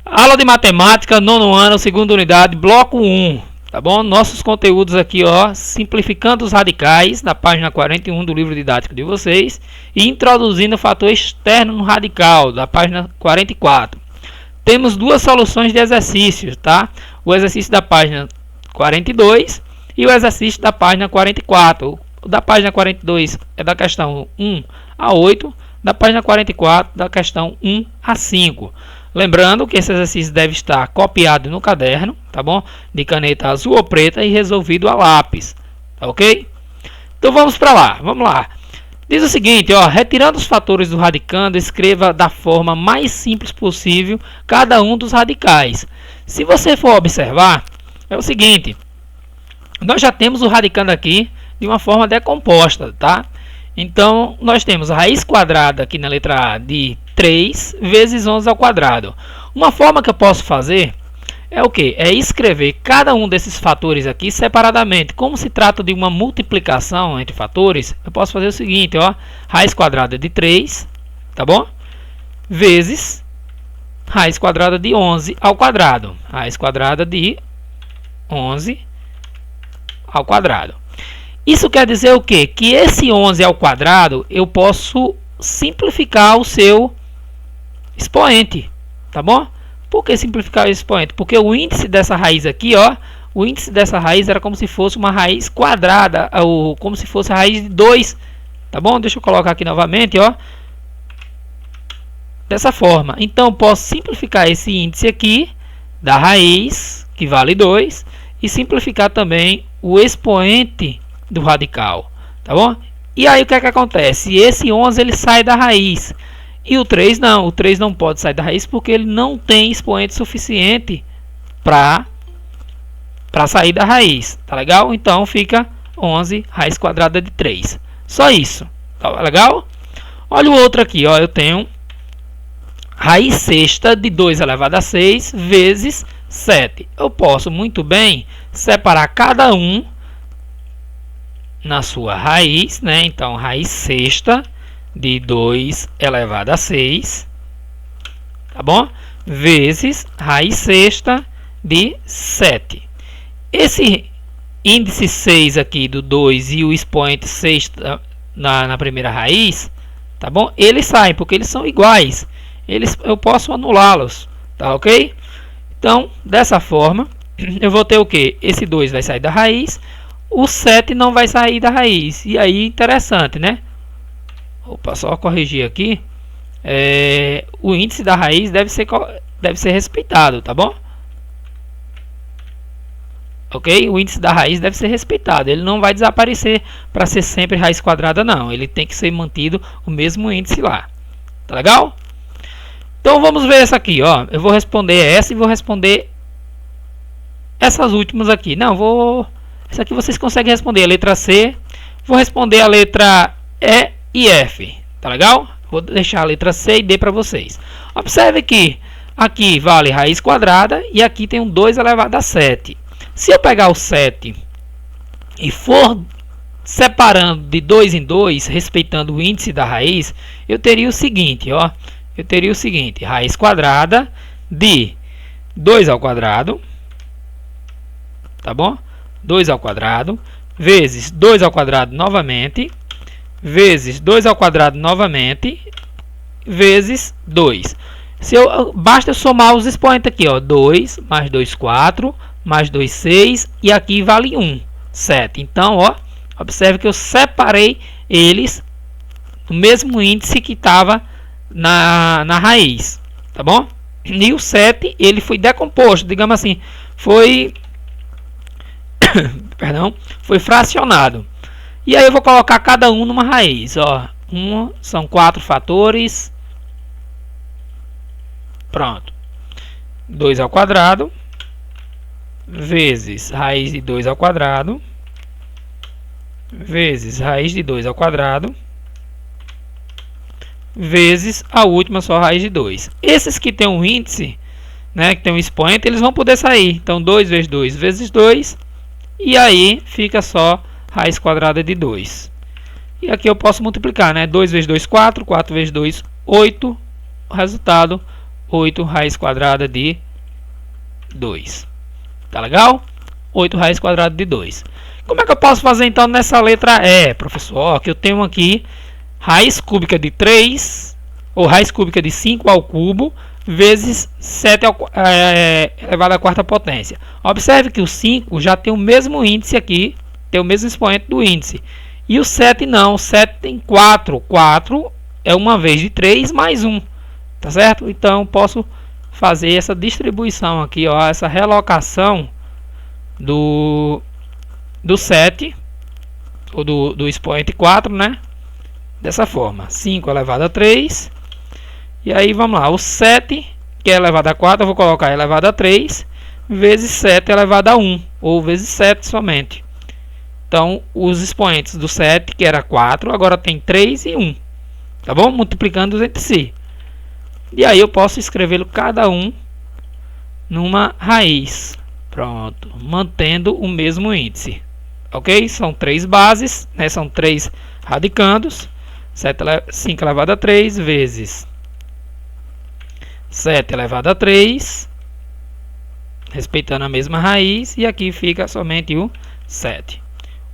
Aula de matemática, nono ano, segunda unidade, bloco 1, tá bom? Nossos conteúdos aqui, ó, simplificando os radicais, na página 41 do livro didático de vocês, e introduzindo o fator externo no radical, da página 44. Temos duas soluções de exercícios, tá? O exercício da página 42 e o exercício da página 44. O da página 42 é da questão 1 a 8, da página 44 da questão 1 a 5. Lembrando que esse exercício deve estar copiado no caderno, tá bom? De caneta azul ou preta e resolvido a lápis, tá ok? Então vamos para lá, vamos lá. Diz o seguinte, ó, retirando os fatores do radicando, escreva da forma mais simples possível cada um dos radicais. Se você for observar, é o seguinte, nós já temos o radicando aqui de uma forma decomposta, tá? Então, nós temos a raiz quadrada aqui na letra A de 3 vezes 11 ao quadrado. Uma forma que eu posso fazer é o que? É escrever cada um desses fatores aqui separadamente. Como se trata de uma multiplicação entre fatores, eu posso fazer o seguinte, ó, raiz quadrada de 3, tá bom? Vezes raiz quadrada de 11 ao quadrado. Raiz quadrada de 11 ao quadrado. Isso quer dizer o quê? Que esse 11 ao quadrado eu posso simplificar o seu expoente, tá bom? Por que simplificar o expoente? Porque o índice dessa raiz aqui, ó, o índice dessa raiz era como se fosse uma raiz quadrada, ou como se fosse a raiz de 2, tá bom? Deixa eu colocar aqui novamente, ó, dessa forma. Então, posso simplificar esse índice aqui da raiz, que vale 2, e simplificar também o expoente do radical, tá bom? E aí o que é que acontece? Esse 11 ele sai da raiz e o 3 não. O 3 não pode sair da raiz porque ele não tem expoente suficiente para sair da raiz, tá legal? Então fica 11 raiz quadrada de 3. Só isso, tá legal? Olha o outro aqui, ó, eu tenho raiz sexta de 2 elevado a 6 vezes 7. Eu posso muito bem separar cada um na sua raiz, né? Então, raiz sexta de 2 elevado a 6, tá bom? Vezes raiz sexta de 7. Esse índice 6 aqui do 2 e o expoente sexta na primeira raiz, tá bom? Eles saem, porque eles são iguais. Eu posso anulá-los, tá ok? Então, dessa forma, eu vou ter o que? Esse 2 vai sair da raiz, o 7 não vai sair da raiz. E aí, interessante, né? Opa, só corrigir aqui. O índice da raiz deve ser respeitado, tá bom? Ok? O índice da raiz deve ser respeitado. Ele não vai desaparecer para ser sempre raiz quadrada, não. Ele tem que ser mantido o mesmo índice lá. Tá legal? Então, vamos ver essa aqui, ó. Eu vou responder essa e vou responder essas últimas aqui. Não, essa aqui vocês conseguem responder a letra C. Vou responder a letra E e F. Tá legal? Vou deixar a letra C e D para vocês. Observe que aqui vale raiz quadrada e aqui tem um 2 elevado a 7. Se eu pegar o 7 e for separando de 2 em 2, respeitando o índice da raiz, eu teria o seguinte, ó. Eu teria o seguinte, raiz quadrada de 2 ao quadrado, tá bom? 2 ao quadrado, vezes 2 ao quadrado novamente, vezes 2 ao quadrado novamente, vezes 2. Basta eu somar os expoentes aqui, ó, 2 mais 2, 4, mais 2, 6, e aqui vale 1, 7. Então, ó, observe que eu separei eles no mesmo índice que estava na raiz, tá bom? E o 7, ele foi decomposto, digamos assim, foi fracionado. E aí eu vou colocar cada um numa raiz, ó. São 4 fatores. Pronto. 2 ao quadrado vezes raiz de 2 ao quadrado vezes raiz de 2 ao quadrado vezes a última só raiz de 2. Esses que tem um índice, né, que tem um expoente, eles vão poder sair. Então 2 vezes 2 vezes 2, e aí fica só raiz quadrada de 2. E aqui eu posso multiplicar, né? 2 vezes 2, 4. 4 vezes 2, 8. O resultado, 8 raiz quadrada de 2. Tá legal? 8 raiz quadrada de 2. Como é que eu posso fazer então nessa letra E, professor? Ó, que eu tenho aqui raiz cúbica de 3, ou raiz cúbica de 5 ao cubo, vezes 7 elevado à quarta potência. Observe que o 5 já tem o mesmo índice aqui, tem o mesmo expoente do índice. E o 7 não, o 7 tem 4. 4 é uma vez de 3 mais 1. Tá certo? Então, posso fazer essa distribuição aqui, ó, essa relocação do 7, ou do expoente 4, né? Dessa forma, 5 elevado a 3. E aí, vamos lá, o 7, que é elevado a 4, eu vou colocar elevado a 3, vezes 7 elevado a 1, ou vezes 7 somente. Então, os expoentes do 7, que era 4, agora tem 3 e 1. Tá bom? Multiplicando entre si. E aí eu posso escrevê-lo cada um numa raiz. Pronto. Mantendo o mesmo índice. Ok? São 3 bases, né? São 3 radicandos. 5 elevado a 3 vezes 7 elevado a 3. Respeitando a mesma raiz. E aqui fica somente o 7.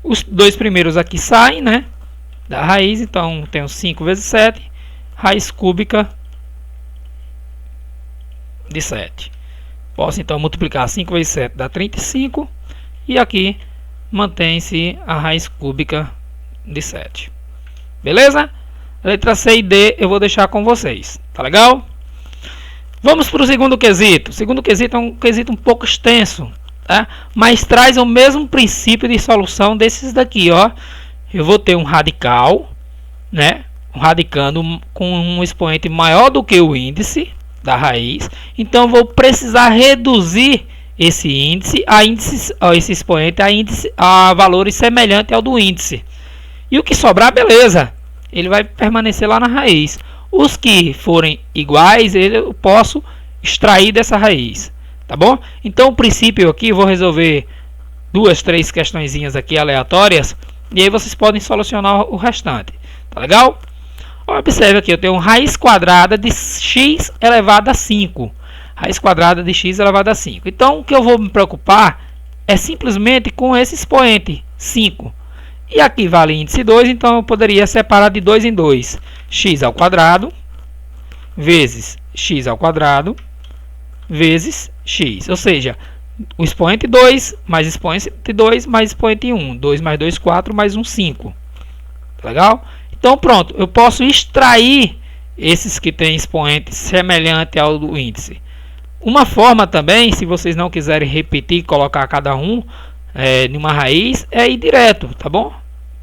Os dois primeiros aqui saem, né? Da raiz. Então, tenho 5 vezes 7. Raiz cúbica de 7. Posso então multiplicar 5 vezes 7 dá 35. E aqui mantém-se a raiz cúbica de 7. Beleza? Letra C e D eu vou deixar com vocês. Tá legal? Vamos para o segundo quesito. O segundo quesito é um quesito um pouco extenso, tá? Mas traz o mesmo princípio de solução desses daqui, ó. Eu vou ter um radical, né? Um radicando com um expoente maior do que o índice da raiz. Então, vou precisar reduzir esse índice esse expoente a valores semelhantes ao do índice. E o que sobrar, beleza, ele vai permanecer lá na raiz. Os que forem iguais, eu posso extrair dessa raiz. Tá bom? Então, o princípio aqui, eu vou resolver 2, 3 questõezinhas aqui aleatórias. E aí vocês podem solucionar o restante. Tá legal? Observe aqui, eu tenho raiz quadrada de x elevado a 5. Raiz quadrada de x elevado a 5. Então, o que eu vou me preocupar é simplesmente com esse expoente, 5. E aqui vale índice 2, então eu poderia separar de 2 em 2. X ao quadrado vezes x ao quadrado vezes x. Ou seja, o expoente 2 mais expoente 2 mais expoente 1. 2 mais 2, 4 mais 1, 5. Legal? Então, pronto, eu posso extrair esses que têm expoente semelhante ao do índice. Uma forma também, se vocês não quiserem repetir e colocar cada um em uma raiz, é ir direto, tá bom?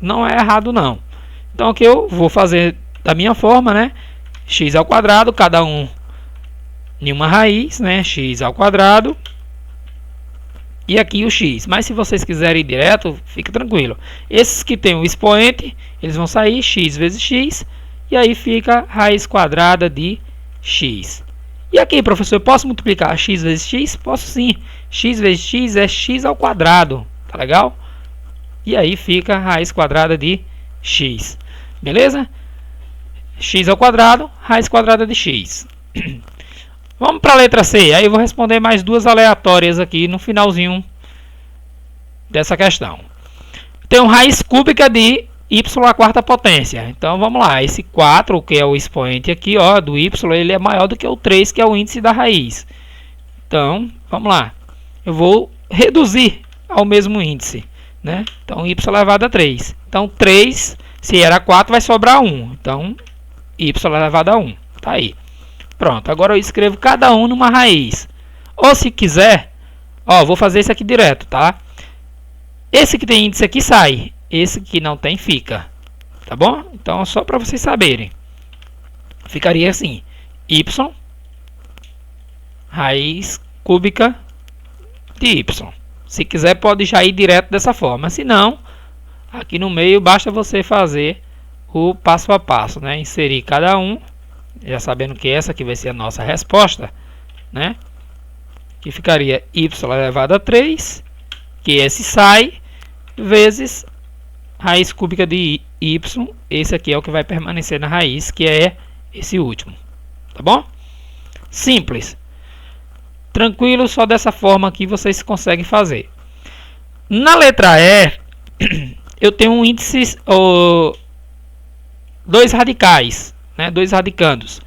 Não é errado não. Então, aqui eu vou fazer da minha forma, né? X ao quadrado, cada um em uma raiz, né? X ao quadrado. E aqui o x. Mas se vocês quiserem ir direto, fica tranquilo. Esses que tem o expoente, eles vão sair x vezes x. E aí fica raiz quadrada de x. E aqui, professor, eu posso multiplicar x vezes x? Posso sim. X vezes x é x ao quadrado. Tá legal? E aí fica raiz quadrada de x. Beleza? X ao quadrado, raiz quadrada de x. Vamos para a letra C. Aí eu vou responder mais 2 aleatórias aqui no finalzinho dessa questão. Tem raiz cúbica de y à quarta potência. Então vamos lá. Esse 4, que é o expoente aqui, ó, do y, ele é maior do que o 3, que é o índice da raiz. Então, vamos lá. Eu vou reduzir ao mesmo índice, né? Então, y elevado a 3. Então, 3, se era 4, vai sobrar 1. Então, y elevado a 1. Tá aí. Pronto, agora eu escrevo cada um numa raiz. Ou se quiser, ó, vou fazer esse aqui direto, tá? Esse que tem índice aqui sai. Esse que não tem fica. Tá bom? Então, só para vocês saberem. Ficaria assim. Y raiz cúbica de y. Se quiser, pode já ir direto dessa forma. Se não, aqui no meio, basta você fazer o passo a passo, né? Inserir cada um. Já sabendo que essa aqui vai ser a nossa resposta, né? Que ficaria y elevado a 3, que esse sai, vezes raiz cúbica de y. Esse aqui é o que vai permanecer na raiz, que é esse último. Tá bom? Simples. Tranquilo, só dessa forma aqui vocês conseguem fazer. Na letra E, eu tenho um índice, dois radicais, né? Dois radicandos.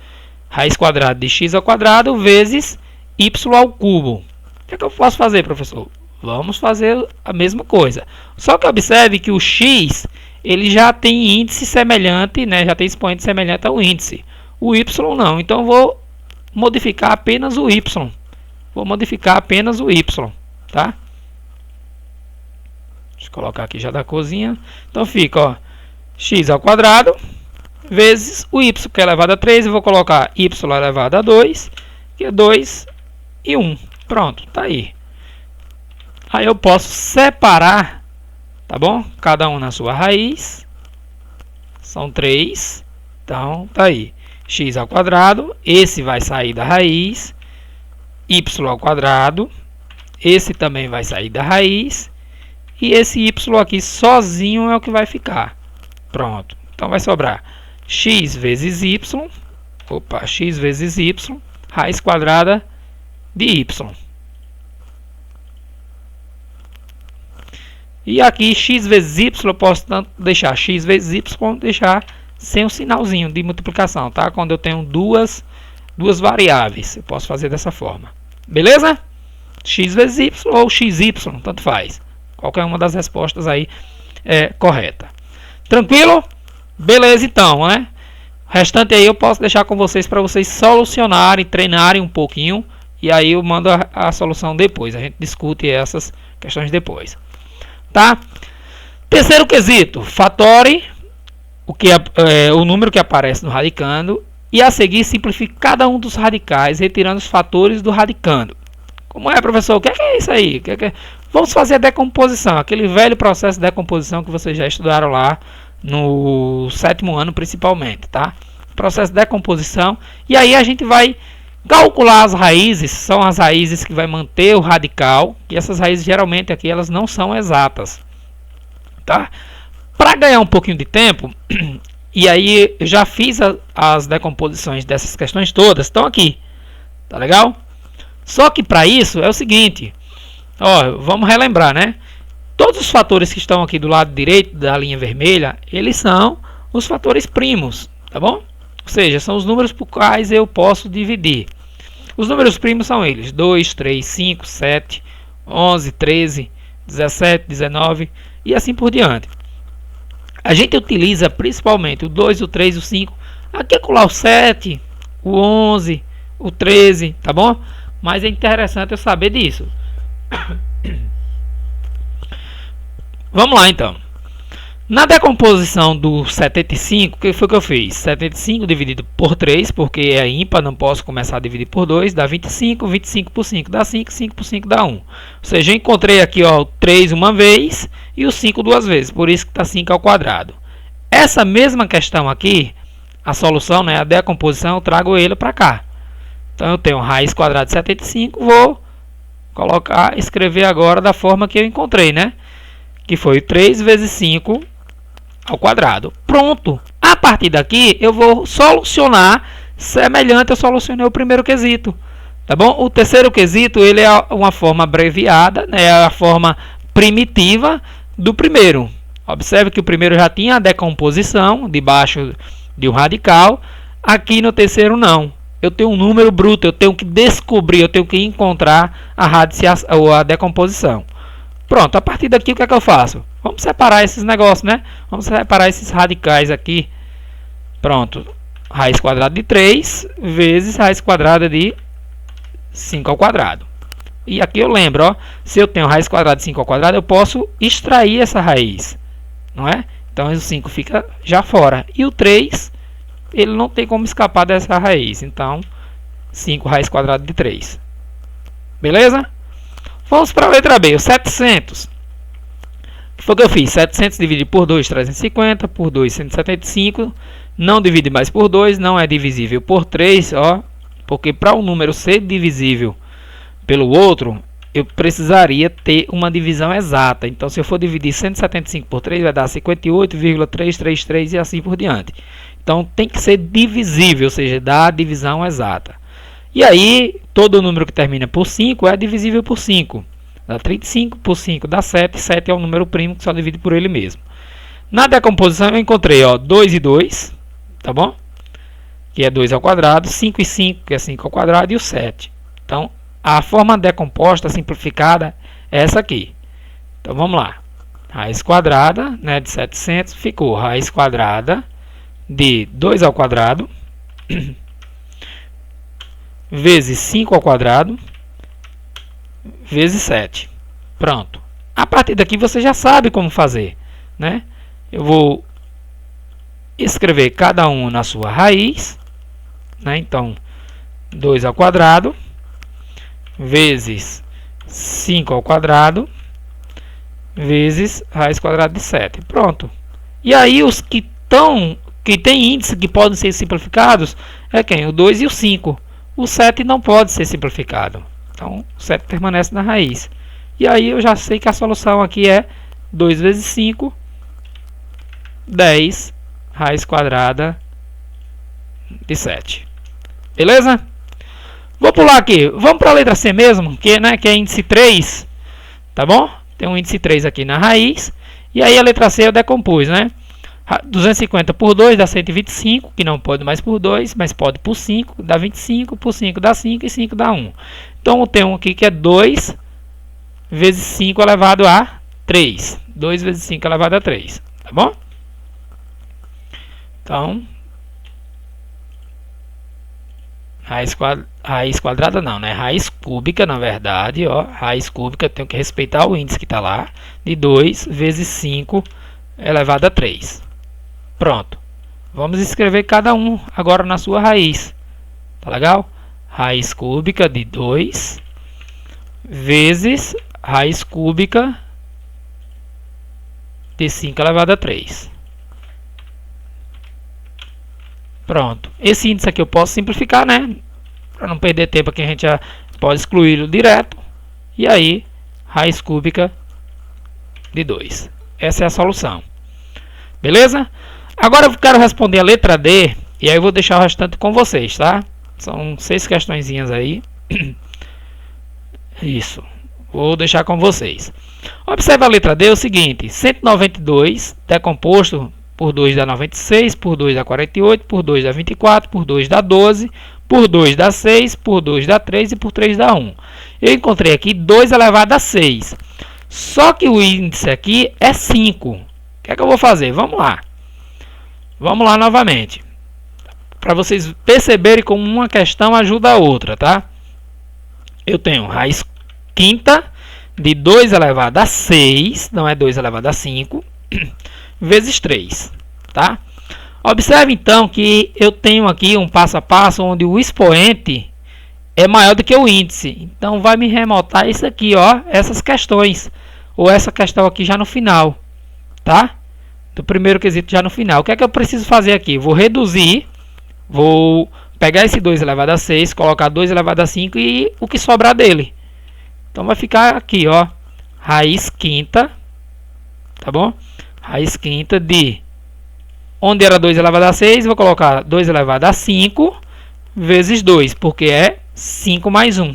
Raiz quadrada de x ao quadrado vezes y ao cubo. O que é que eu posso fazer, professor? Vamos fazer a mesma coisa. Só que observe que o x ele já tem índice semelhante, né? Já tem expoente semelhante ao índice. O y não. Então eu vou modificar apenas o y. Vou modificar apenas o y, tá? Deixa eu colocar aqui já da corzinha. Então fica, ó, x ao quadrado vezes o y, que é elevado a 3. Eu vou colocar y elevado a 2, que é 2 e 1. Pronto, tá aí. Aí eu posso separar, tá bom? Cada um na sua raiz. São 3. Então, tá aí. X ao quadrado. Esse vai sair da raiz. Y ao quadrado. Esse também vai sair da raiz. E esse y aqui sozinho é o que vai ficar. Pronto. Então vai sobrar x vezes y. Opa, x vezes y. Raiz quadrada de y. E aqui x vezes y, eu posso tanto deixar x vezes y como deixar sem o sinalzinho de multiplicação, tá? Quando eu tenho duas variáveis, eu posso fazer dessa forma. Beleza? X vezes y ou xy, tanto faz. Qualquer uma das respostas aí é correta. Tranquilo? Beleza então, né? O restante aí eu posso deixar com vocês para vocês solucionarem, treinarem um pouquinho. E aí eu mando a solução depois. A gente discute essas questões depois. Tá? Terceiro quesito, fatore o número que aparece no radicando e a seguir simplifique cada um dos radicais, retirando os fatores do radicando. Como é, professor? O que é isso aí? Vamos fazer a decomposição, aquele velho processo de decomposição que vocês já estudaram lá no 7º ano principalmente, tá? Processo de decomposição. E aí a gente vai calcular as raízes, são as raízes que vai manter o radical, e essas raízes geralmente aqui elas não são exatas, tá? Para ganhar um pouquinho de tempo, e aí eu já fiz as decomposições dessas questões todas, estão aqui, tá legal? Só que para isso é o seguinte, ó, vamos relembrar, né? Todos os fatores que estão aqui do lado direito da linha vermelha, eles são os fatores primos, tá bom? Ou seja, são os números por quais eu posso dividir. Os números primos são eles: 2, 3, 5, 7, 11, 13, 17, 19 e assim por diante. A gente utiliza principalmente o 2, o 3 e o 5. Aqui é colar o 7, o 11, o 13, tá bom? Mas é interessante eu saber disso. Vamos lá então. Na decomposição do 75, o que foi que eu fiz? 75 dividido por 3, porque é ímpar, não posso começar a dividir por 2, dá 25, 25 por 5 dá 5, 5 por 5 dá 1. Ou seja, eu encontrei aqui ó, o 3 uma vez e o 5 duas vezes, por isso que está 5 ao quadrado. Essa mesma questão aqui, a solução, né, a decomposição, eu trago ele para cá. Então eu tenho raiz quadrada de 75, vou colocar, escrever agora da forma que eu encontrei, né? Que foi 3 vezes 5 ao quadrado. Pronto. A partir daqui eu vou solucionar semelhante eu solucionei o primeiro quesito. Tá bom? O terceiro quesito ele é uma forma abreviada, né? É a forma primitiva do primeiro. Observe que o primeiro já tinha a decomposição debaixo de um radical. Aqui no terceiro não. Eu tenho um número bruto, eu tenho que descobrir, eu tenho que encontrar a decomposição. Pronto, a partir daqui o que é que eu faço? Vamos separar esses negócios, né? Vamos separar esses radicais aqui. Pronto. Raiz quadrada de 3 vezes raiz quadrada de 5 ao quadrado. E aqui eu lembro, ó, se eu tenho raiz quadrada de 5 ao quadrado, eu posso extrair essa raiz, não é? Então o 5 fica já fora. E o 3, ele não tem como escapar dessa raiz. Então, 5 raiz quadrada de 3. Beleza? Vamos para a letra B, o 700. O que foi que eu fiz? 700 dividido por 2, 350, por 2, 175. Não divide mais por 2, não é divisível por 3, ó. Porque para um número ser divisível pelo outro, eu precisaria ter uma divisão exata. Então, se eu for dividir 175 por 3, vai dar 58,333 e assim por diante. Então, tem que ser divisível, ou seja, dar a divisão exata. E aí, todo número que termina por 5 é divisível por 5. Dá 35, por 5 dá 7. 7 é um número primo que só divide por ele mesmo. Na decomposição eu encontrei 2 e 2, tá bom? Que é 2 ao quadrado, 5 e 5, que é 5 ao quadrado, e o 7. Então, a forma decomposta, simplificada, é essa aqui. Então, vamos lá. Raiz quadrada, né, de 700, ficou raiz quadrada de 2 ao quadrado, vezes 5 ao quadrado, vezes 7. Pronto. A partir daqui você já sabe como fazer, né? Eu vou escrever cada um na sua raiz, né? Então, 2 ao quadrado, vezes 5 ao quadrado, vezes raiz quadrada de 7. Pronto. E aí os que tem índice que podem ser simplificados é quem? O 2 e o 5. O 7 não pode ser simplificado. Então, o 7 permanece na raiz. E aí eu já sei que a solução aqui é 2 vezes 5, 10 raiz quadrada de 7. Beleza? Vou pular aqui. Vamos para a letra C mesmo, que é índice 3. Tá bom? Tem um índice 3 aqui na raiz. E aí a letra C eu decompus, né? 250 por 2 dá 125, que não pode mais por 2, mas pode por 5, dá 25, por 5 dá 5 e 5 dá 1. Então eu tenho um aqui que é 2 vezes 5 elevado a 3. 2 vezes 5 elevado a 3, tá bom? Então, raiz quadrada não, né? Raiz cúbica, na verdade, ó. Raiz cúbica, eu tenho que respeitar o índice que está lá, de 2 vezes 5 elevado a 3. Pronto. Vamos escrever cada um agora na sua raiz. Tá legal? Raiz cúbica de 2 vezes raiz cúbica de 5 elevado a 3. Pronto. Esse índice aqui eu posso simplificar, né? Para não perder tempo aqui, a gente já pode excluí-lo direto. E aí, raiz cúbica de 2. Essa é a solução. Beleza? Agora eu quero responder a letra D. E aí eu vou deixar o restante com vocês, tá? São 6 questõezinhas aí. Isso. Vou deixar com vocês. Observe a letra D, é o seguinte. 192 decomposto por 2 dá 96, por 2 dá 48, por 2 dá 24, por 2 dá 12, por 2 dá 6, por 2 dá 3 e por 3 dá 1. Eu encontrei aqui 2 elevado a 6. Só que o índice aqui é 5. O que é que eu vou fazer? Vamos lá. Vamos lá novamente. Para vocês perceberem como uma questão ajuda a outra, tá? Eu tenho raiz quinta de 2 elevado a 6, não é 2 elevado a 5, vezes 3, tá? Observe então que eu tenho aqui um passo a passo onde o expoente é maior do que o índice. Então vai me remontar isso aqui, ó, essas questões, ou essa questão aqui já no final, tá? Do primeiro quesito já no final. O que é que eu preciso fazer aqui? Vou reduzir, vou pegar esse 2 elevado a 6, colocar 2 elevado a 5 e o que sobrar dele. Então vai ficar aqui, ó, raiz quinta, tá bom? Raiz quinta de, onde era 2 elevado a 6, vou colocar 2 elevado a 5 vezes 2, porque é 5 mais 1,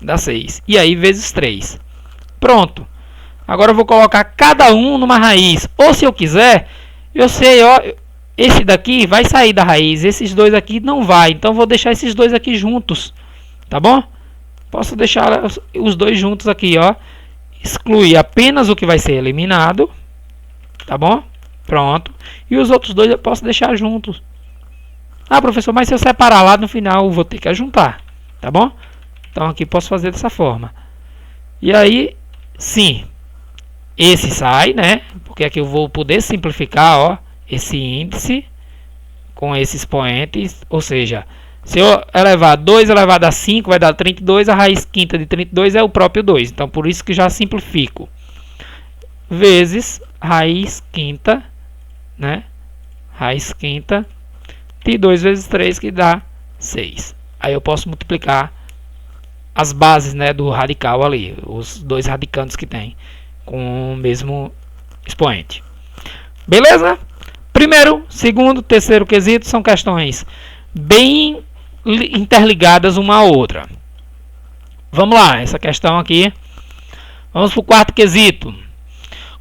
dá 6. E aí vezes 3. Pronto. Agora eu vou colocar cada um numa raiz. Ou se eu quiser, eu sei, ó, esse daqui vai sair da raiz, esses dois aqui não vai. Então vou deixar esses dois aqui juntos, tá bom? Posso deixar os dois juntos aqui, ó. Excluir apenas o que vai ser eliminado, tá bom? Pronto. E os outros dois eu posso deixar juntos. Ah, professor, mas se eu separar lá no final, eu vou ter que ajuntar, tá bom? Então aqui posso fazer dessa forma. E aí, sim, esse sai, né? Porque aqui eu vou poder simplificar, ó, esse índice com esse expoente, ou seja, se eu elevar 2 elevado a 5 vai dar 32, a raiz quinta de 32 é o próprio 2, então por isso que já simplifico. Vezes raiz quinta, né? Raiz quinta de 2 vezes 3 que dá 6. Aí eu posso multiplicar as bases, né, do radical ali, os dois radicantes que tem com o mesmo expoente. Beleza? Primeiro, segundo, terceiro quesito são questões bem interligadas uma à outra. Vamos lá, essa questão aqui. Vamos para o quarto quesito.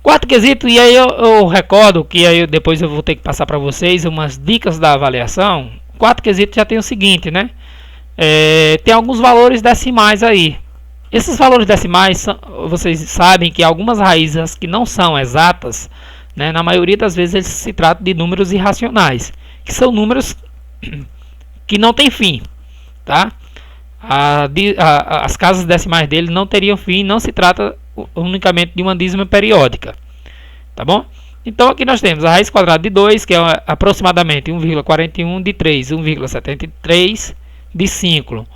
Quarto quesito, e aí eu recordo que aí depois eu vou ter que passar para vocês umas dicas da avaliação. O quarto quesito já tem o seguinte, né? Tem alguns valores decimais aí. Esses valores decimais, vocês sabem que algumas raízes que não são exatas, né, na maioria das vezes eles se tratam de números irracionais, que são números que não têm fim, tá? As casas decimais dele não teriam fim, não se trata unicamente de uma dízima periódica, tá bom? Então aqui nós temos a raiz quadrada de 2, que é aproximadamente 1,41, de 3, 1,73, de 5,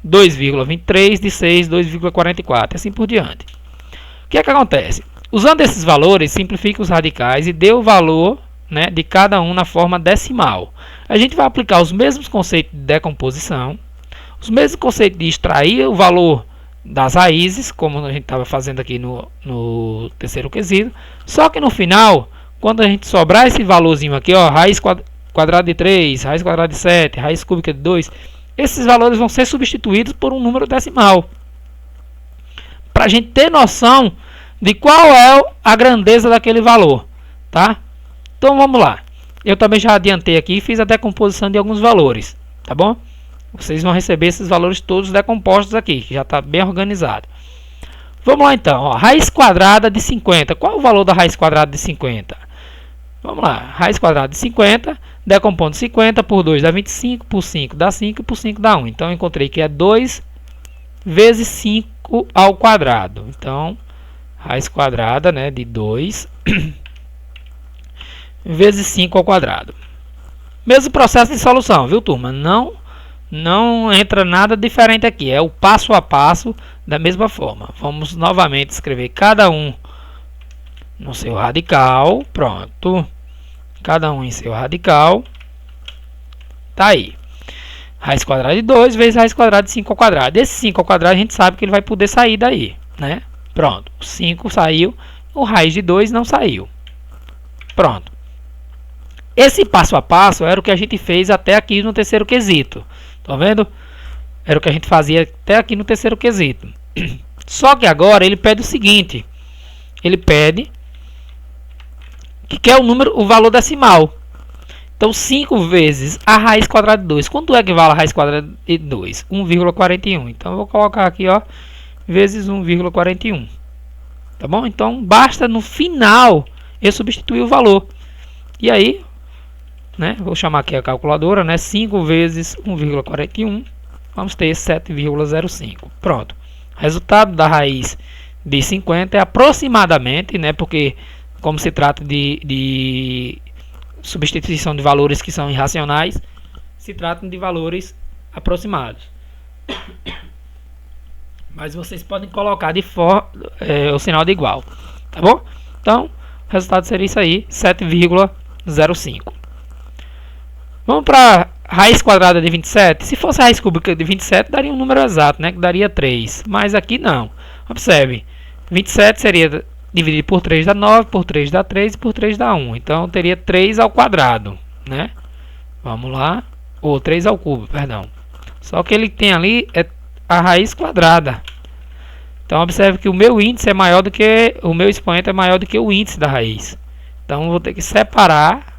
2,23, de 6, 2,44, assim por diante. O que é que acontece? Usando esses valores, simplifica os radicais e dê o valor, né, de cada um na forma decimal. A gente vai aplicar os mesmos conceitos de decomposição, os mesmos conceitos de extrair o valor das raízes, como a gente estava fazendo aqui no terceiro quesito, só que no final, quando a gente sobrar esse valorzinho aqui, ó, raiz quadrada de 3, raiz quadrada de 7, raiz cúbica de 2, esses valores vão ser substituídos por um número decimal, para a gente ter noção de qual é a grandeza daquele valor, tá? Então vamos lá. Eu também já adiantei aqui e fiz a decomposição de alguns valores, tá bom? Vocês vão receber esses valores todos decompostos aqui, que já está bem organizado. Vamos lá então, ó, raiz quadrada de 50. Qual é o valor da raiz quadrada de 50? Vamos lá, raiz quadrada de 50, decompondo 50 por 2 dá 25, por 5 dá 5 e por 5 dá 1. Então eu encontrei que é 2 vezes 5 ao quadrado. Então, raiz quadrada, né, de 2 vezes 5 ao quadrado. Mesmo processo de solução, viu, turma? Não entra nada diferente aqui, é o passo a passo da mesma forma. Vamos novamente escrever cada um no seu radical, pronto. Cada um em seu radical. Tá aí. Raiz quadrada de 2 vezes raiz quadrada de 5 ao quadrado. Esse 5 ao quadrado a gente sabe que ele vai poder sair daí, né? Pronto, o 5 saiu, o raiz de 2 não saiu. Pronto. Esse passo a passo era o que a gente fez até aqui no terceiro quesito. Tá vendo? Era o que a gente fazia até aqui no terceiro quesito. Só que agora ele pede o seguinte. Ele pede que quer o valor decimal. Então 5 vezes a raiz quadrada de 2. Quanto é que vale a raiz quadrada de 2? 1,41. Então eu vou colocar aqui, ó, vezes 1,41. Tá bom? Então basta no final eu substituir o valor. E aí, né, vou chamar aqui a calculadora, né, 5 vezes 1,41, vamos ter 7,05. Pronto. Resultado da raiz de 50 é aproximadamente, né, porque como se trata de substituição de valores que são irracionais, se tratam de valores aproximados. Mas vocês podem colocar o sinal de igual, tá bom? Então, o resultado seria isso aí, 7,05. Vamos para raiz quadrada de 27. Se fosse a raiz cúbica de 27, daria um número exato, né? Que daria 3. Mas aqui não. Observe, 27 seria dividido por 3 dá 9, por 3 dá 3 e por 3 dá 1. Então, teria 3 ao quadrado, né? Vamos lá. Ou 3 ao cubo, perdão. Só que ele tem ali a raiz quadrada. Então, observe que o meu índice é maior do que... O meu expoente é maior do que o índice da raiz. Então, eu vou ter que separar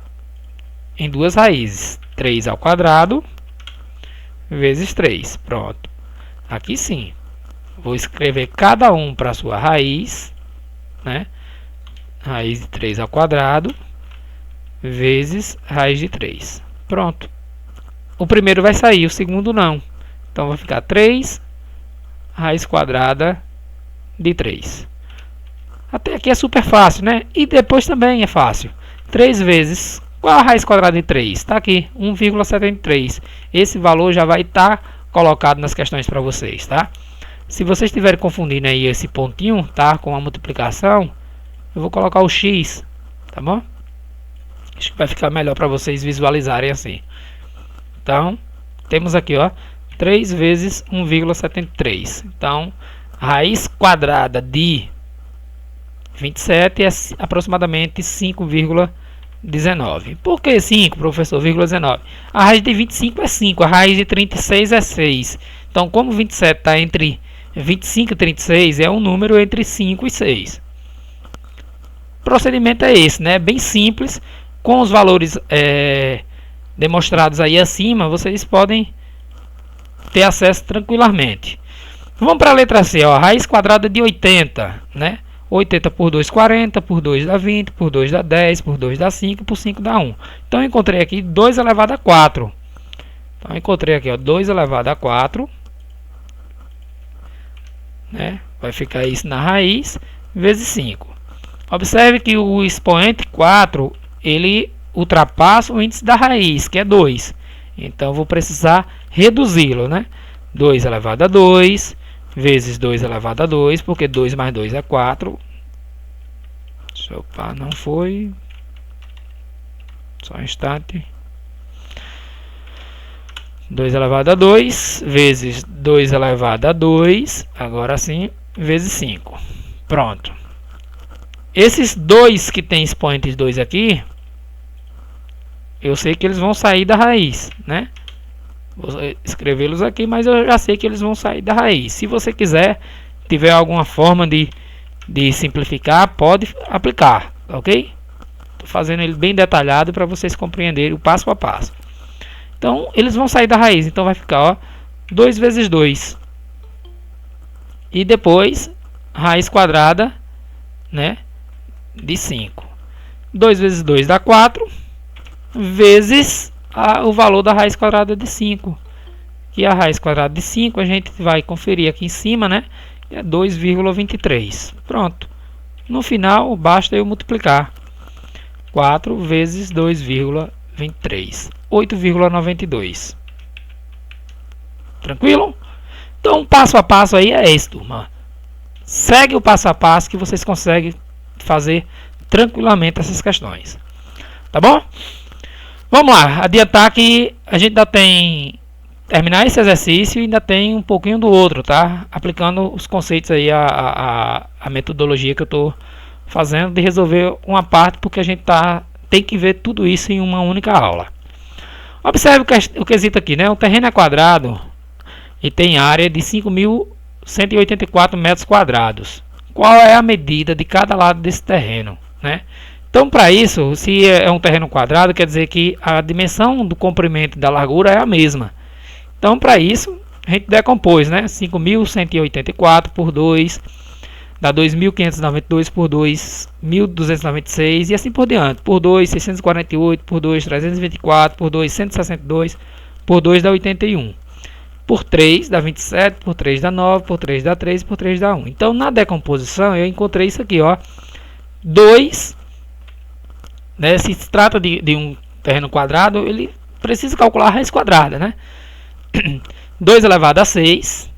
em duas raízes. 3 ao quadrado vezes 3. Pronto. Aqui sim. Vou escrever cada um para a sua raiz, né? Raiz de 3 ao quadrado vezes raiz de 3. Pronto. O primeiro vai sair, o segundo não. Então vai ficar 3 raiz quadrada de 3. Até aqui é super fácil, né? E depois também é fácil. 3 vezes... Qual a raiz quadrada de 3? Está aqui, 1,73. Esse valor já vai estar colocado nas questões para vocês, tá? Se vocês estiverem confundindo aí esse pontinho, tá? Com a multiplicação, eu vou colocar o x, tá bom? Acho que vai ficar melhor para vocês visualizarem assim. Então, temos aqui, ó, 3 vezes 1,73. Então, raiz quadrada de 27 é aproximadamente 5,17. 19. Por que 5, professor? 19. A raiz de 25 é 5, a raiz de 36 é 6. Então, como 27 está entre 25 e 36, é um número entre 5 e 6. O procedimento é esse, né? Bem simples. Com os valores demonstrados aí acima, vocês podem ter acesso tranquilamente. Vamos para a letra C, ó, raiz quadrada de 80, né? 80 por 2, 40, por 2 dá 20, por 2 dá 10, por 2 dá 5, por 5 dá 1. Então, eu encontrei aqui 2 elevado a 4. Então, eu encontrei aqui, ó, 2 elevado a 4. Né? Vai ficar isso na raiz, vezes 5. Observe que o expoente 4, ele ultrapassa o índice da raiz, que é 2. Então, eu vou precisar reduzi-lo, né? 2 elevado a 2, vezes 2 elevado a 2, porque 2 mais 2 é 4. Opa, não foi. Só um instante. 2 elevado a 2, vezes 2 elevado a 2, agora sim, vezes 5. Pronto. Esses dois que tem expoentes 2 aqui, eu sei que eles vão sair da raiz, né? Vou escrevê-los aqui, mas eu já sei que eles vão sair da raiz. Se você quiser, tiver alguma forma de simplificar, pode aplicar, ok? Estou fazendo ele bem detalhado para vocês compreenderem o passo a passo. Então, eles vão sair da raiz. Então, vai ficar, ó, 2 vezes 2. E depois, raiz quadrada, né, de 5. 2 vezes 2 dá 4, vezes o valor da raiz quadrada de 5. Que a raiz quadrada de 5, a gente vai conferir aqui em cima, né, é 2,23. Pronto. No final, basta eu multiplicar. 4 vezes 2,23. 8,92. Tranquilo? Então, o passo a passo aí é esse, turma. Segue o passo a passo que vocês conseguem fazer tranquilamente essas questões. Tá bom? Vamos lá. Adiantar que a gente ainda tem... Terminar esse exercício e ainda tem um pouquinho do outro, tá? Aplicando os conceitos aí, a metodologia que eu estou fazendo de resolver uma parte, porque a gente tem que ver tudo isso em uma única aula. Observe o quesito aqui, né? O terreno é quadrado e tem área de 5.184 metros quadrados. Qual é a medida de cada lado desse terreno, né? Então, para isso, se é um terreno quadrado, quer dizer que a dimensão do comprimento e da largura é a mesma. Então, para isso, a gente decompôs, né? 5.184 por 2 dá 2.592 por 2, 1.296 e assim por diante. Por 2, 648, por 2, 324, por 2, 162, por 2 dá 81. Por 3 dá 27, por 3 dá 9, por 3 dá 3, por 3 dá 1. Então, na decomposição, eu encontrei isso aqui, ó. 2, né? Se trata de um terreno quadrado, ele precisa calcular a raiz quadrada, né? 2 elevado a 6,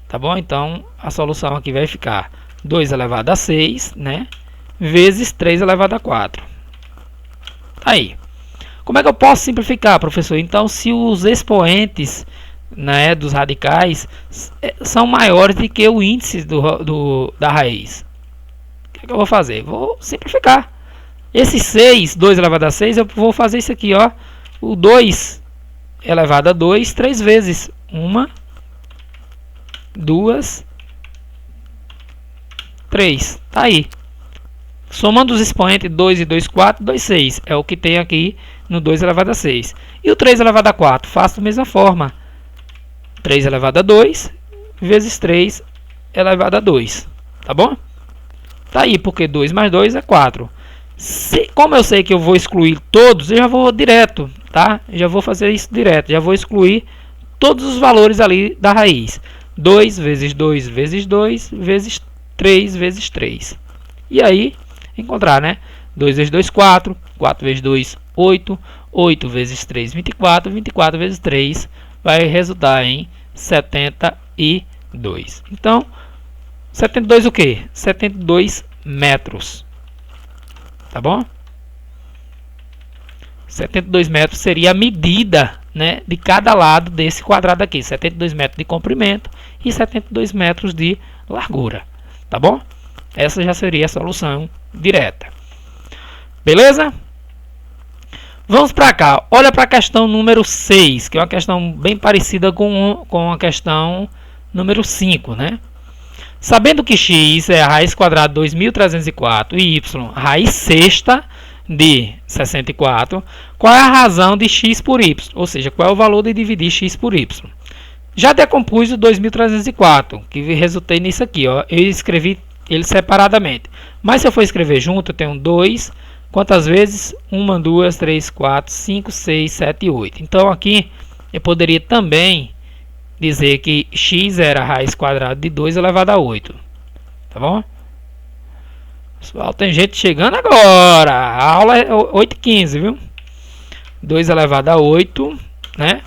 tá bom? Então, a solução aqui vai ficar 2 elevado a 6, né? Vezes 3 elevado a 4. Aí. Como é que eu posso simplificar, professor? Então, se os expoentes, né, dos radicais são maiores do que o índice da raiz, o que é que eu vou fazer? Vou simplificar. Esse 6, 2 elevado a 6, eu vou fazer isso aqui, ó. O 2 elevado a 2, 3 vezes. 1, 2, 3. Tá aí. Somando os expoentes 2 e 2, 4, 2, 6. É o que tem aqui no 2 elevado a 6. E o 3 elevado a 4? Faço da mesma forma. 3 elevado a 2 vezes 3 elevado a 2. Tá bom? Tá aí, porque 2 mais 2 é 4. Como eu sei que eu vou excluir todos, eu já vou direto, tá? Já vou fazer isso direto. Já vou excluir todos os valores ali da raiz. 2 vezes 2 vezes 2 vezes 3 vezes 3. E aí, encontrar, né? 2 vezes 2, 4. 4 vezes 2, 8. 8 vezes 3, 24. 24 vezes 3 vai resultar em 72. Então, 72 o quê? 72 metros. Tá bom? 72 metros seria a medida, né, de cada lado desse quadrado aqui. 72 metros de comprimento e 72 metros de largura. Tá bom? Essa já seria a solução direta. Beleza? Vamos para cá, olha para a questão número 6, que é uma questão bem parecida com a questão número 5, né? Sabendo que x é a raiz quadrada de 2304 e y a raiz sexta de 64, qual é a razão de x por y? Ou seja, qual é o valor de dividir x por y? Já decompus o 2304, que resultei nisso aqui, ó. Eu escrevi ele separadamente. Mas se eu for escrever junto, eu tenho 2, quantas vezes? 1, 2, 3, 4, 5, 6, 7 e 8. Então aqui eu poderia também dizer que x era a raiz quadrada de 2 elevado a 8. Tá bom? Pessoal, tem gente chegando agora. A aula é 8h15, viu? 2 elevado a 8, né?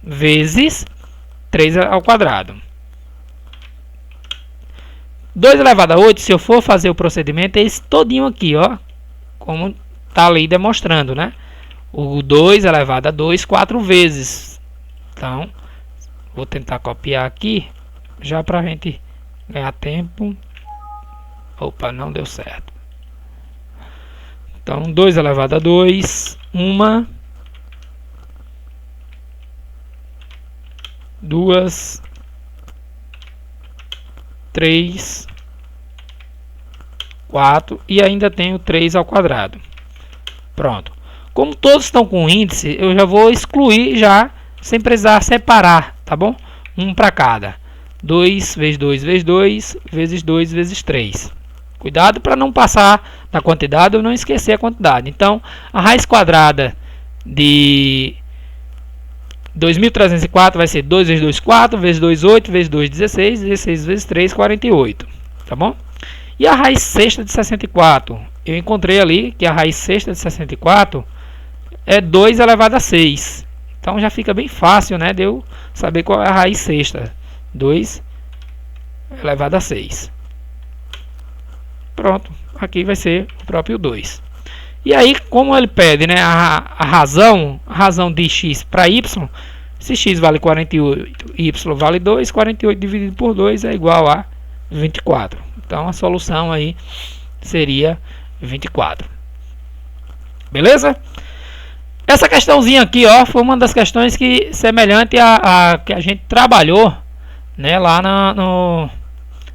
Vezes 3 ao quadrado. 2 elevado a 8, se eu for fazer o procedimento, é esse todinho aqui, ó. Como está ali demonstrando, né? O 2 elevado a 2, 4 vezes. Então, vou tentar copiar aqui, já para a gente ganhar tempo. Opa, não deu certo. Então, 2 elevado a 2, 1, 2, 3, 4 e ainda tenho 3 ao quadrado. Pronto. Como todos estão com índice, eu já vou excluir já, sem precisar separar, tá bom? Um para cada. 2 vezes 2 vezes 2 vezes 2 vezes 3. Cuidado para não passar da quantidade ou não esquecer a quantidade. Então, a raiz quadrada de 2304 vai ser 2 vezes 2, 4, vezes 2, 8, vezes 2, 16, 16 vezes 3, 48. Tá bom? E a raiz sexta de 64? Eu encontrei ali que a raiz sexta de 64 é 2 elevado a 6. Então já fica bem fácil, né, de eu saber qual é a raiz sexta. 2 elevado a 6. Pronto, aqui vai ser o próprio 2. E aí, como ele pede, né, a razão de x para y, se x vale 48, y vale 2, 48 dividido por 2 é igual a 24. Então a solução aí seria 24. Beleza? Essa questãozinha aqui, ó, foi uma das questões que semelhante a que a gente trabalhou, né, lá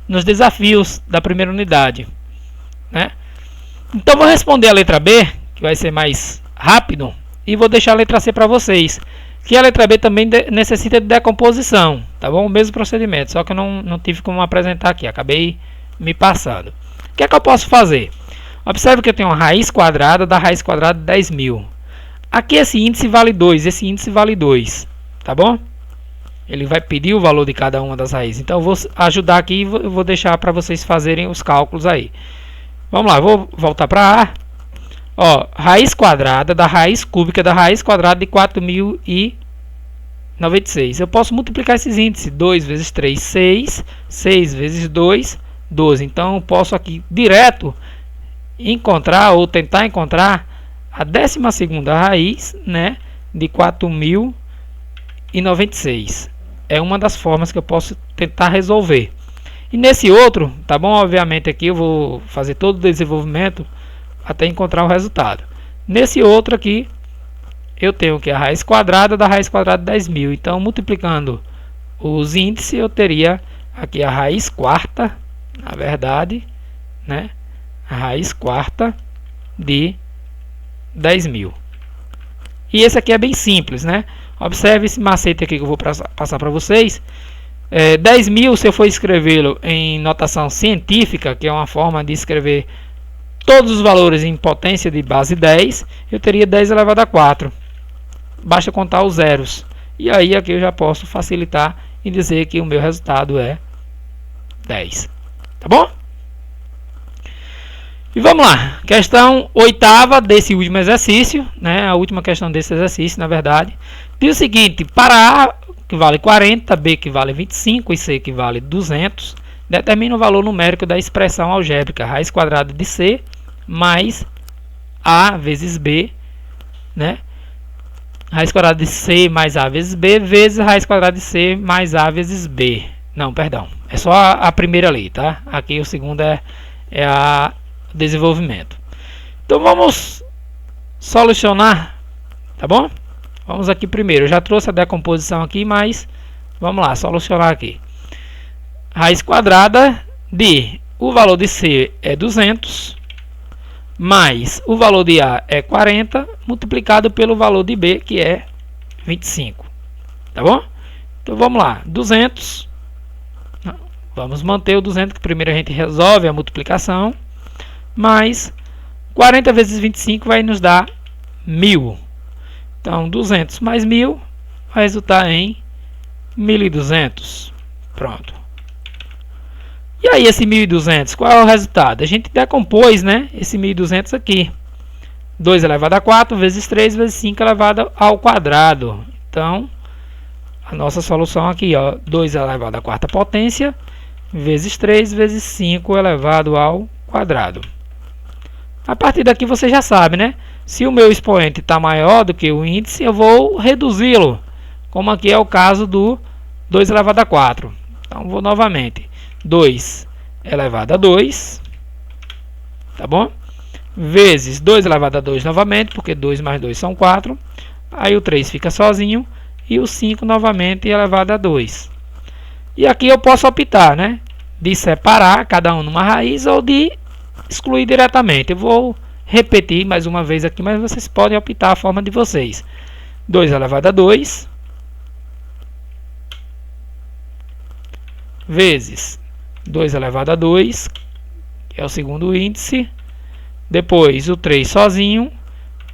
nos desafios da primeira unidade, né? Então vou responder a letra B, que vai ser mais rápido, e vou deixar a letra C para vocês, que a letra B também necessita de decomposição, tá bom? O mesmo procedimento, só que eu não tive como apresentar aqui, acabei me passando. O que é que eu posso fazer? Observe que eu tenho uma raiz quadrada da raiz quadrada de 10.000. Aqui esse índice vale 2, esse índice vale 2, tá bom? Ele vai pedir o valor de cada uma das raízes. Então eu vou ajudar aqui e vou deixar para vocês fazerem os cálculos aí. Vamos lá, vou voltar para A. Ó, raiz quadrada da raiz cúbica da raiz quadrada de 4.096. Eu posso multiplicar esses índices. 2 vezes 3, 6. 6 vezes 2, 12. Então eu posso aqui direto encontrar ou tentar encontrar a 12ª raiz, né, de 4.096. É uma das formas que eu posso tentar resolver. E nesse outro, tá bom? Obviamente aqui eu vou fazer todo o desenvolvimento até encontrar o resultado. Nesse outro aqui, eu tenho que a raiz quadrada da raiz quadrada de 10.000. Então, multiplicando os índices, eu teria aqui a raiz quarta, na verdade, né? A raiz quarta de 10.000. E esse aqui é bem simples, né? Observe esse macete aqui que eu vou passar para vocês. 10.000, se eu for escrevê-lo em notação científica, que é uma forma de escrever todos os valores em potência de base 10, eu teria 10 elevado a 4. Basta contar os zeros. E aí aqui eu já posso facilitar e dizer que o meu resultado é 10. Tá bom? E vamos lá. Questão 8ª desse último exercício, né? A última questão desse exercício, na verdade. Diz o seguinte: para A, que vale 40, B, que vale 25 e C, que vale 200, determina o valor numérico da expressão algébrica raiz quadrada de C mais A vezes B, né? Raiz quadrada de C mais A vezes B vezes raiz quadrada de C mais A vezes B. Não, perdão. É só a primeira ali, tá? Aqui o segundo é a desenvolvimento. Então vamos solucionar Tá bom? Vamos aqui primeiro. Eu já trouxe a decomposição aqui, mas vamos lá, solucionar aqui. Raiz quadrada de... O valor de C é 200, mais o valor de A é 40, multiplicado pelo valor de B, que é 25. Tá bom? Então vamos lá. 200. Vamos manter o 200, que primeiro a gente resolve a multiplicação. Mais 40 vezes 25 vai nos dar 1000. Então 200 mais 1000 vai resultar em 1200. Pronto. E aí esse 1200, qual é o resultado? A gente decompôs, né, esse 1200 aqui. 2 elevado a 4 vezes 3 vezes 5 elevado ao quadrado. Então, a nossa solução aqui, ó, 2 elevado à quarta potência vezes 3 vezes 5 elevado ao quadrado. A partir daqui você já sabe, né? Se o meu expoente está maior do que o índice, eu vou reduzi-lo, como aqui é o caso do 2 elevado a 4. Então, vou novamente. 2 elevado a 2, tá bom? Vezes 2 elevado a 2 novamente, porque 2 mais 2 são 4. Aí o 3 fica sozinho e o 5 novamente elevado a 2. E aqui eu posso optar, né, de separar cada um numa raiz ou de excluir diretamente. Eu vou repetir mais uma vez aqui, mas vocês podem optar a forma de vocês. 2 elevado a 2 vezes 2 elevado a 2, que é o segundo índice. Depois o 3 sozinho,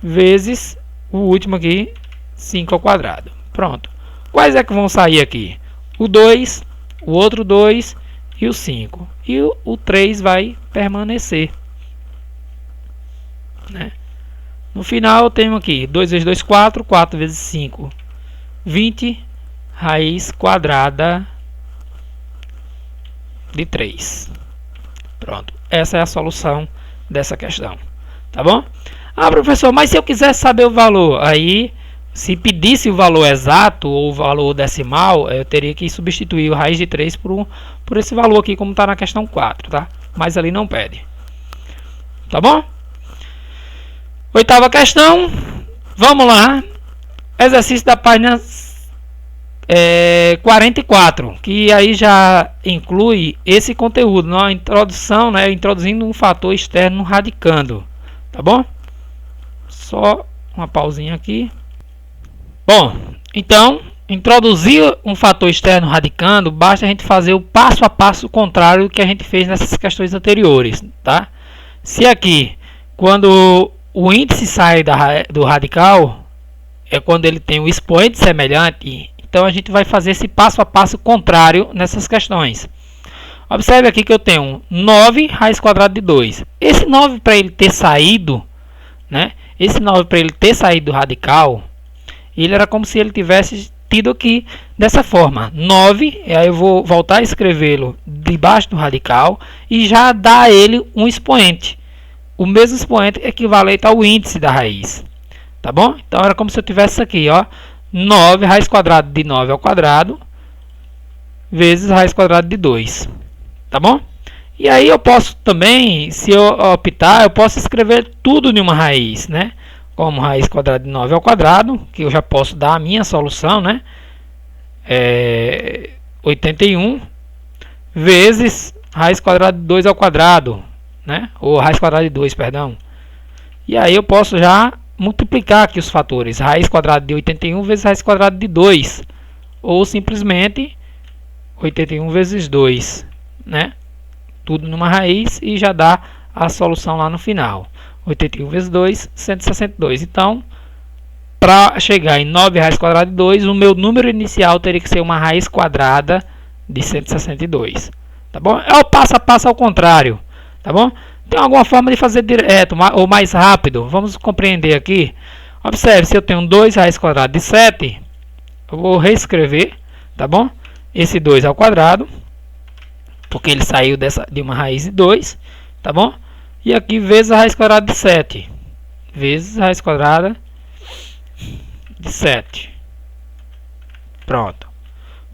vezes o último aqui, 5 ao quadrado. Pronto. Quais é que vão sair aqui? O 2, o outro 2 e o 5. E o 3 vai permanecer, né? No final eu tenho aqui 2 vezes 2, 4. 4 vezes 5, 20. Raiz quadrada de 3. Pronto. Essa é a solução dessa questão. Tá bom? Ah, professor, mas se eu quiser saber o valor, aí, se pedisse o valor exato ou o valor decimal, eu teria que substituir o raiz de 3 por esse valor aqui, como está na questão 4, tá? Mas ali não pede. Tá bom? Oitava questão. Vamos lá. Exercício da página 44, que aí já inclui esse conteúdo, na introdução, né, introduzindo um fator externo radicando, tá bom? Só uma pausinha aqui. Bom, então, introduzir um fator externo radicando, basta a gente fazer o passo a passo contrário do que a gente fez nessas questões anteriores, tá? Se aqui, quando o índice sai do radical, é quando ele tem um expoente semelhante. Então a gente vai fazer esse passo a passo contrário nessas questões. Observe aqui que eu tenho 9 raiz quadrada de 2. Esse 9 para ele ter saído, né? Esse 9 para ele ter saído do radical, ele era como se ele tivesse tido aqui dessa forma. 9, e aí eu vou voltar a escrevê-lo debaixo do radical e já dar a ele um expoente. O mesmo expoente equivalente ao índice da raiz. Tá bom? Então era como se eu tivesse isso aqui, ó. 9 raiz quadrada de 9 ao quadrado vezes raiz quadrada de 2, tá bom? E aí eu posso também, se eu optar, eu posso escrever tudo em uma raiz, né? Como raiz quadrada de 9 ao quadrado, que eu já posso dar a minha solução, né? 81 vezes raiz quadrada de 2 ao quadrado, né? Ou raiz quadrada de 2, perdão. E aí eu posso já multiplicar aqui os fatores, raiz quadrada de 81 vezes raiz quadrada de 2, ou simplesmente 81 vezes 2, né? Tudo numa raiz e já dá a solução lá no final. 81 vezes 2, 162. Então, para chegar em 9 raiz quadrada de 2, o meu número inicial teria que ser uma raiz quadrada de 162. Tá bom? É o passo a passo ao contrário, tá bom? Tem alguma forma de fazer direto ou mais rápido? Vamos compreender aqui. Observe, se eu tenho 2 raiz quadrada de 7, eu vou reescrever, tá bom? Esse 2 ao quadrado, porque ele saiu de uma raiz de 2, tá bom? E aqui vezes a raiz quadrada de 7, vezes a raiz quadrada de 7. Pronto.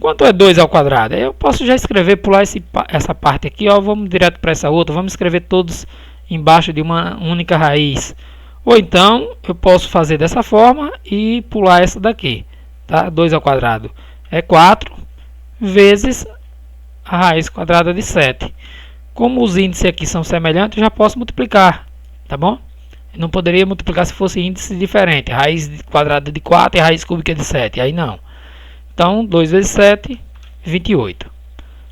Quanto é 2 ao quadrado? Eu posso já escrever, pular essa parte aqui, ó, vamos direto para essa outra. Vamos escrever todos embaixo de uma única raiz. Ou então eu posso fazer dessa forma e pular essa daqui, tá? 2 ao quadrado é 4 vezes a raiz quadrada de 7. Como os índices aqui são semelhantes, eu já posso multiplicar, tá bom? Eu não poderia multiplicar se fosse índice diferente, raiz quadrada de 4 e raiz cúbica de 7, aí não. Então 2 vezes 7, 28.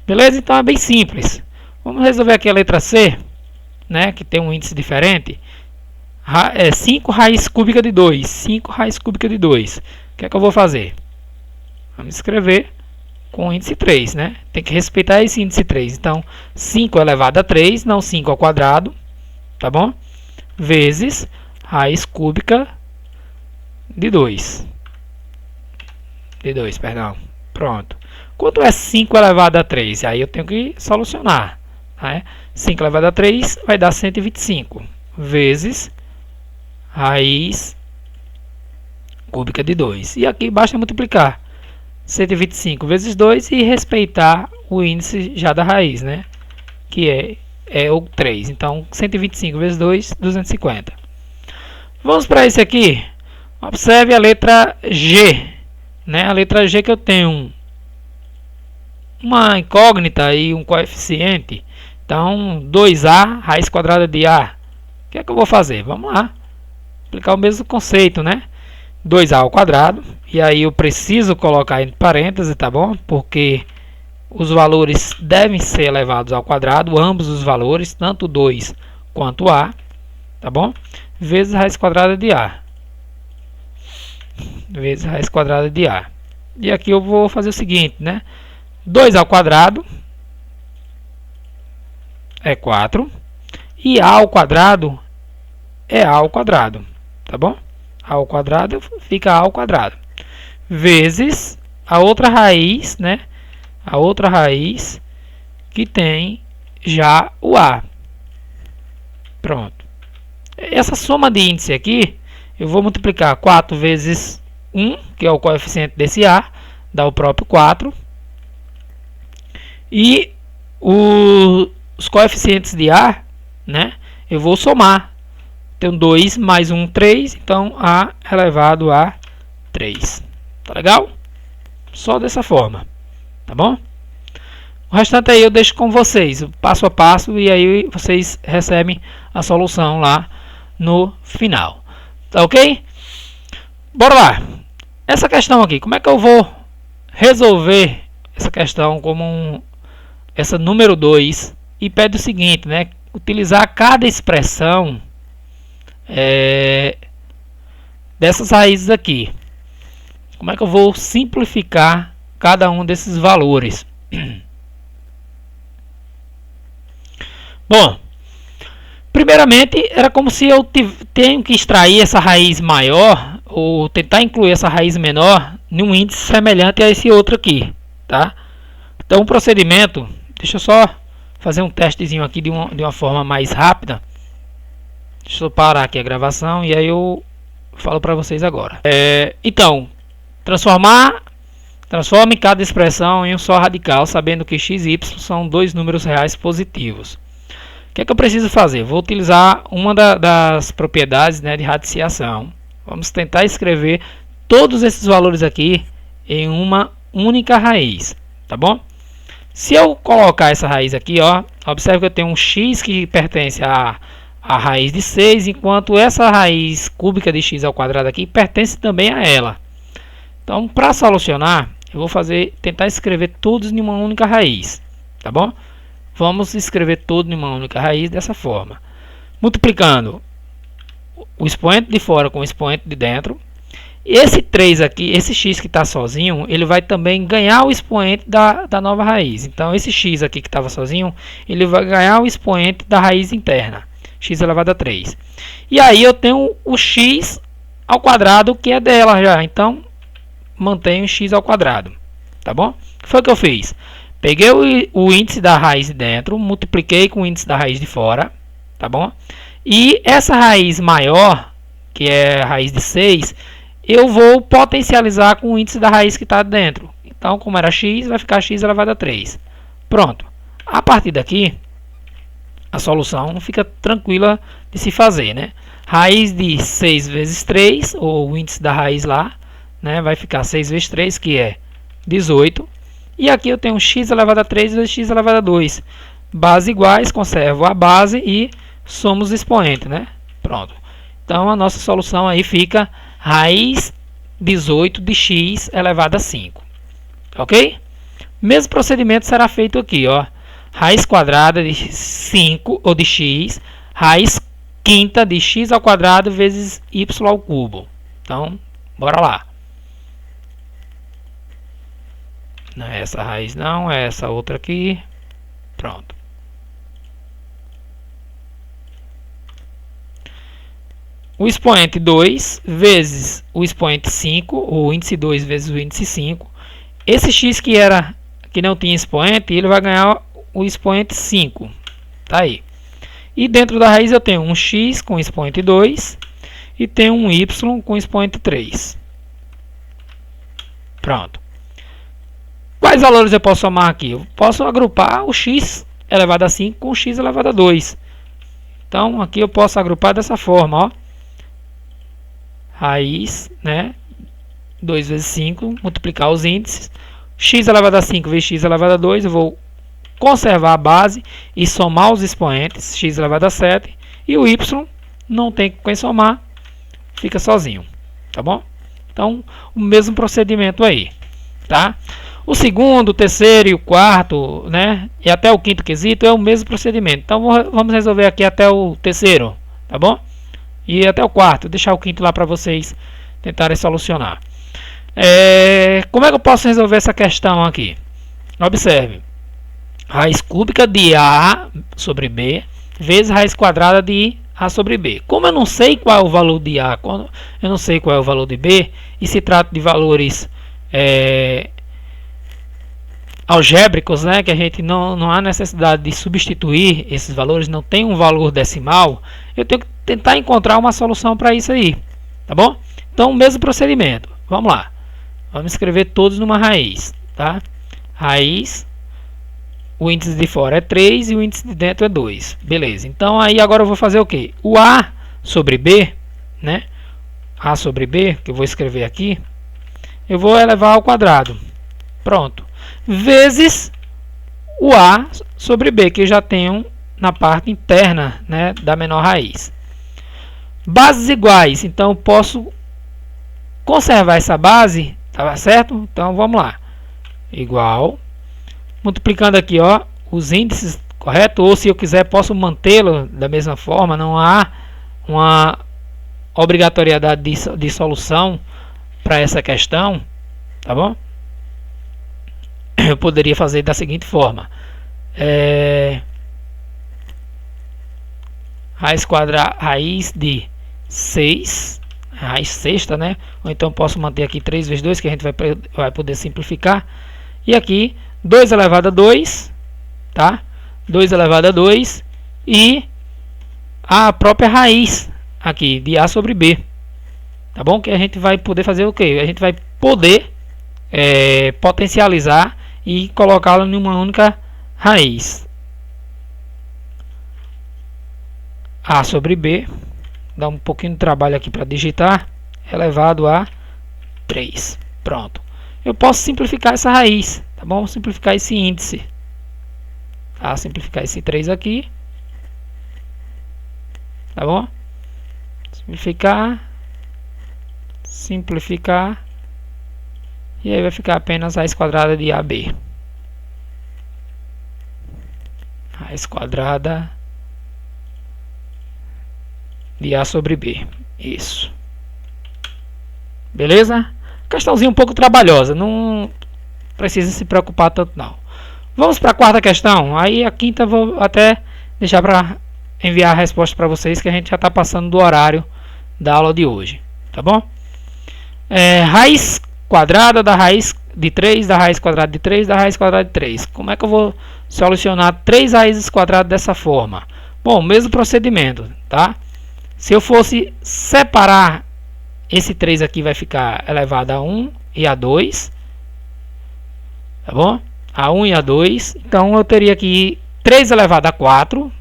Beleza? Então é bem simples. Vamos resolver aqui a letra C, né, que tem um índice diferente. 5 raiz cúbica de 2. 5 raiz cúbica de 2. O que é que eu vou fazer? Vamos escrever com o índice 3, né? Tem que respeitar esse índice 3. Então, 5 elevado a 3, não 5 ao quadrado, tá bom? Vezes raiz cúbica de 2. De 2, perdão. Pronto. Quanto é 5 elevado a 3? Aí eu tenho que solucionar, né? 5 elevado a 3 vai dar 125 vezes raiz cúbica de 2. E aqui basta multiplicar 125 vezes 2 e respeitar o índice já da raiz, né? Que é o 3. Então, 125 vezes 2, 250. Vamos para esse aqui. Observe a letra G, né? A letra G que eu tenho uma incógnita e um coeficiente. Então, 2a raiz quadrada de a. O que é que eu vou fazer? Vamos lá. Aplicar o mesmo conceito, né? 2a ao quadrado. E aí eu preciso colocar entre parênteses, tá bom? Porque os valores devem ser elevados ao quadrado, ambos os valores, tanto 2 quanto a, tá bom? Vezes a raiz quadrada de a. Vezes a raiz quadrada de a. E aqui eu vou fazer o seguinte, né? 2 ao quadrado é 4. E a ao quadrado é a ao quadrado, tá bom? A ao quadrado fica a ao quadrado. Vezes a outra raiz, né? A outra raiz que tem já o a. Pronto. Essa soma de índice aqui, eu vou multiplicar 4 vezes 1, que é o coeficiente desse a, dá o próprio 4. E os coeficientes de a, né? Eu vou somar. Tenho 2 mais 1, 3. Então, a elevado a 3. Tá legal? Só dessa forma. Tá bom? O restante aí eu deixo com vocês, passo a passo, e aí vocês recebem a solução lá no final. Tá ok? Bora lá. Essa questão aqui, como é que eu vou resolver essa questão como essa número 2? E pede o seguinte, né? Utilizar cada expressão dessas raízes aqui. Como é que eu vou simplificar cada um desses valores? Bom, primeiramente era como se eu tenho que extrair essa raiz maior ou tentar incluir essa raiz menor em um índice semelhante a esse outro aqui, tá? Então o procedimento, deixa eu só fazer um testezinho aqui de uma forma mais rápida. Deixa eu parar aqui a gravação e aí eu falo para vocês agora. Então, transforme cada expressão em um só radical, sabendo que x e y são dois números reais positivos. O que é que eu preciso fazer? Vou utilizar uma das propriedades, né, de radiciação. Vamos tentar escrever todos esses valores aqui em uma única raiz, tá bom? Se eu colocar essa raiz aqui, ó, observe que eu tenho um x que pertence à raiz de 6, enquanto essa raiz cúbica de x ao quadrado aqui pertence também a ela. Então, para solucionar, eu vou tentar escrever todos em uma única raiz, tá bom? Vamos escrever tudo em uma única raiz dessa forma. Multiplicando o expoente de fora com o expoente de dentro. Esse 3 aqui, esse x que está sozinho, ele vai também ganhar o expoente da nova raiz. Então, esse x aqui que estava sozinho, ele vai ganhar o expoente da raiz interna. X elevado a 3. E aí eu tenho o x ao quadrado que é dela já. Então, mantenho x ao quadrado. Tá bom? O que foi que eu fiz? Peguei o índice da raiz de dentro, multipliquei com o índice da raiz de fora, tá bom? E essa raiz maior, que é a raiz de 6, eu vou potencializar com o índice da raiz que está dentro. Então, como era x, vai ficar x elevado a 3. Pronto. A partir daqui, a solução fica tranquila de se fazer, né? raiz de 6 vezes 3, ou o índice da raiz lá, né, vai ficar 6 vezes 3, que é 18. E aqui eu tenho x elevado a 3 vezes x elevado a 2. Bases iguais, conservo a base e somos os expoentes, né? Pronto. Então a nossa solução aí fica raiz 18 de x elevado a 5. Ok? Mesmo procedimento será feito aqui, ó. Raiz quadrada de 5, ou de x, raiz quinta de x ao quadrado vezes y ao cubo. Então, bora lá. Não é essa raiz não, é essa outra aqui. Pronto. O expoente 2 vezes o expoente 5, ou o índice 2 vezes o índice 5. Esse x que não tinha expoente, ele vai ganhar o expoente 5. Tá aí. E dentro da raiz eu tenho um x com expoente 2 e tenho um y com expoente 3. Pronto. Quais valores eu posso somar aqui? Eu posso agrupar o x elevado a 5 com o x elevado a 2. Então, aqui eu posso agrupar dessa forma, ó. Raiz, né? 2 vezes 5, multiplicar os índices. X elevado a 5 vezes x elevado a 2, eu vou conservar a base e somar os expoentes, x elevado a 7. E o y, não tem com quem somar, fica sozinho, tá bom? Então, o mesmo procedimento aí, tá? O segundo, o terceiro e o quarto, né, e até o quinto quesito é o mesmo procedimento. Então vamos resolver aqui até o terceiro, tá bom? E até o quarto, deixar o quinto lá para vocês tentarem solucionar. Como é que eu posso resolver essa questão aqui? Observe. Raiz cúbica de A sobre B vezes raiz quadrada de A sobre B. Como eu não sei qual é o valor de A, eu não sei qual é o valor de B, e se trata de valores algébricos, né, que a gente não há necessidade de substituir esses valores, não tem um valor decimal, eu tenho que tentar encontrar uma solução para isso aí, tá bom? Então, o mesmo procedimento, vamos lá, vamos escrever todos numa raiz, tá? Raiz, o índice de fora é 3 e o índice de dentro é 2, beleza? Então, aí agora eu vou fazer o que? O A sobre B, né? A sobre B, que eu vou escrever aqui, eu vou elevar ao quadrado, pronto. Vezes o A sobre B, que eu já tenho na parte interna, né, da menor raiz. Bases iguais, então eu posso conservar essa base, tá certo? Então vamos lá. Igual, multiplicando aqui, ó, os índices, correto? Ou se eu quiser, posso mantê-lo da mesma forma, não há uma obrigatoriedade de solução para essa questão, tá bom? Eu poderia fazer da seguinte forma: raiz de 6, raiz sexta, né? Ou então posso manter aqui 3 vezes 2, que a gente vai poder simplificar. E aqui 2 elevado a 2, tá? 2 elevado a 2 e a própria raiz aqui de A sobre B, tá bom? Que a gente vai poder fazer o que? A gente vai poder potencializar e colocá-la em uma única raiz. A sobre B, dá um pouquinho de trabalho aqui para digitar, elevado a 3. Pronto. Eu posso simplificar essa raiz, tá bom? Simplificar esse índice. Tá? Simplificar esse 3 aqui. Tá bom? Simplificar. E aí vai ficar apenas raiz quadrada de AB. Raiz quadrada de A sobre B. Isso. Beleza? Questãozinha um pouco trabalhosa. Não precisa se preocupar tanto não. Vamos para a quarta questão. Aí a quinta vou até deixar para enviar a resposta para vocês, que a gente já está passando do horário da aula de hoje. Tá bom? Raiz quadrada da raiz de 3, da raiz quadrada de 3, da raiz quadrada de 3. Como é que eu vou solucionar 3 raízes quadradas dessa forma? Bom, mesmo procedimento, tá? Se eu fosse separar, esse 3 aqui vai ficar elevado a 1 e a 2, tá bom? A 1 e a 2, então eu teria aqui 3 elevado a 4,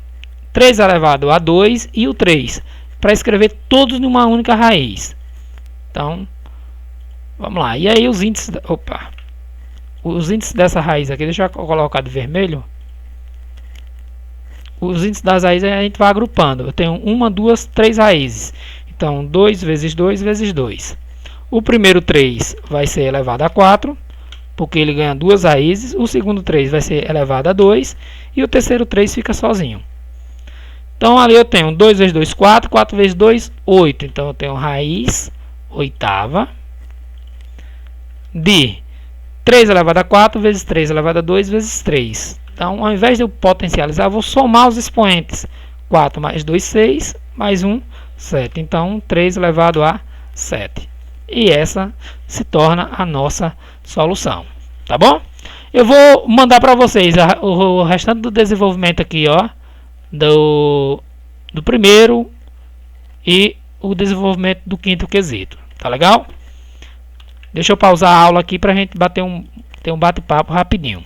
3 elevado a 2 e o 3. para escrever todos numa única raiz. Então, vamos lá. E aí os índices, os índices dessa raiz aqui, deixa eu colocar de vermelho. Os índices das raízes a gente vai agrupando. Eu tenho 1, 2, 3 raízes. Então, 2 vezes 2 vezes 2. O primeiro 3 vai ser elevado a 4, porque ele ganha 2 raízes. O segundo 3 vai ser elevado a 2. E o terceiro 3 fica sozinho. Então, ali eu tenho 2 vezes 2, 4. 4 vezes 2, 8. Então, eu tenho raiz oitava de 3 elevado a 4 vezes 3 elevado a 2 vezes 3. Então, ao invés de eu potencializar, eu vou somar os expoentes. 4 mais 2, 6. Mais 1, 7. Então, 3 elevado a 7. E essa se torna a nossa solução. Tá bom? Eu vou mandar para vocês o restante do desenvolvimento aqui, ó. Do primeiro e o desenvolvimento do quinto quesito. Tá legal? Deixa eu pausar a aula aqui para a gente ter um bate-papo rapidinho.